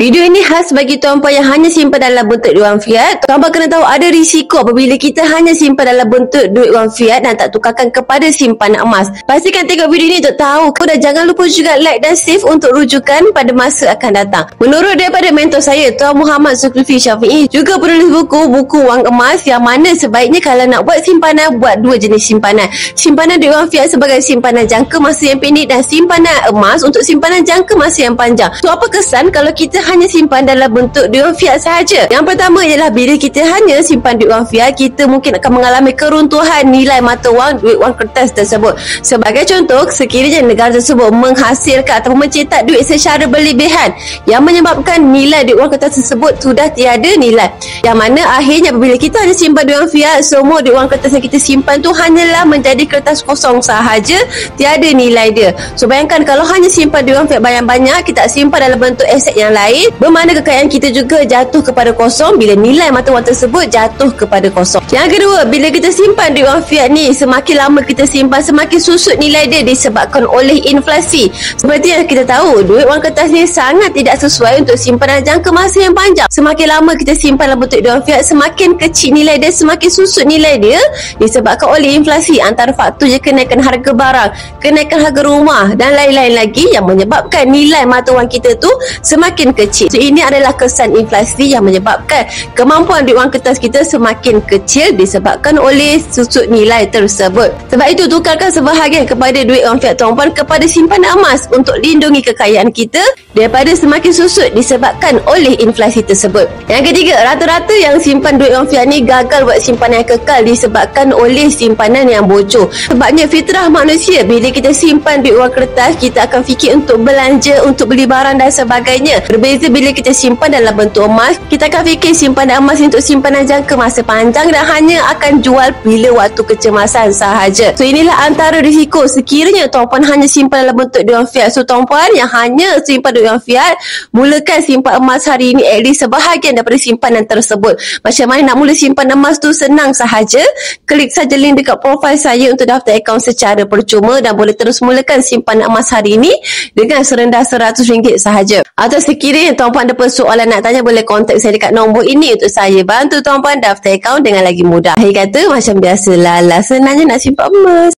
Video ini khas bagi tuan-puan yang hanya simpan dalam bentuk duit wang fiat. Tuan-puan kena tahu ada risiko apabila kita hanya simpan dalam bentuk duit wang fiat dan tak tukarkan kepada simpanan emas. Pastikan tengok video ini untuk tahu. Dan jangan lupa juga like dan save untuk rujukan pada masa akan datang. Menurut daripada mentor saya, Tuan Muhammad Zulkifli Syafi'i, juga penulis buku wang emas, yang mana sebaiknya kalau nak buat simpanan, buat dua jenis simpanan. Simpanan duit wang fiat sebagai simpanan jangka masa yang pendek dan simpanan emas untuk simpanan jangka masa yang panjang. So, apa kesan kalau kita hanya simpan dalam bentuk duit wang fiat sahaja? Yang pertama ialah bila kita hanya simpan duit wang fiat, kita mungkin akan mengalami keruntuhan nilai mata wang duit wang kertas tersebut. Sebagai contoh, sekiranya negara tersebut menghasilkan atau mencetak duit secara berlebihan yang menyebabkan nilai duit wang kertas tersebut sudah tiada nilai, yang mana akhirnya apabila kita hanya simpan duit wang fiat, semua duit wang kertas yang kita simpan tu hanyalah menjadi kertas kosong sahaja, tiada nilai dia. So, bayangkan kalau hanya simpan duit wang fiat banyak-banyak, kita simpan dalam bentuk aset yang lain, bermakna kekayaan kita juga jatuh kepada kosong bila nilai mata wang tersebut jatuh kepada kosong. Yang kedua, bila kita simpan duit wang fiat ni, semakin lama kita simpan, semakin susut nilai dia disebabkan oleh inflasi. Seperti yang kita tahu, duit wang kertas ni sangat tidak sesuai untuk simpanan jangka masa yang panjang. Semakin lama kita simpan dalam bentuk duit wang fiat, semakin kecil nilai dia, semakin susut nilai dia disebabkan oleh inflasi. Antara faktornya kenaikan harga barang, kenaikan harga rumah dan lain-lain lagi yang menyebabkan nilai mata wang kita tu semakin kecil. So, ini adalah kesan inflasi yang menyebabkan kemampuan duit wang kertas kita semakin kecil disebabkan oleh susut nilai tersebut. Sebab itu, tukarkan sebahagian kepada duit wang fiat tuan-puan kepada simpanan emas untuk lindungi kekayaan kita daripada semakin susut disebabkan oleh inflasi tersebut. Yang ketiga, rata-rata yang simpan duit wang fiat ni gagal buat simpanan yang kekal disebabkan oleh simpanan yang bocor. Sebabnya fitrah manusia, bila kita simpan duit wang kertas, kita akan fikir untuk belanja, untuk beli barang dan sebagainya. Berbeza bila kita simpan dalam bentuk emas, kita akan fikir simpanan emas untuk simpanan jangka masa panjang dan hanya akan jual bila waktu kecemasan sahaja. So, inilah antara risiko sekiranya tuan-puan hanya simpan dalam bentuk duit wang fiat. So, tuan-puan yang hanya simpan duit wang fiat, mulakan simpan emas hari ini at least sebahagian daripada simpanan tersebut. Macam mana nak mula simpan emas tu? Senang sahaja. Klik saja link dekat profil saya untuk daftar akaun secara percuma dan boleh terus mulakan simpanan emas hari ini dengan serendah RM100 sahaja. Atau sekiranya tuan-puan ada persoalan nak tanya, boleh kontak saya dekat nombor ini untuk saya bantu tuan-puan daftar akaun dengan lagi mudah. Akhir kata, macam biasalah, senangnya nak simpan emas.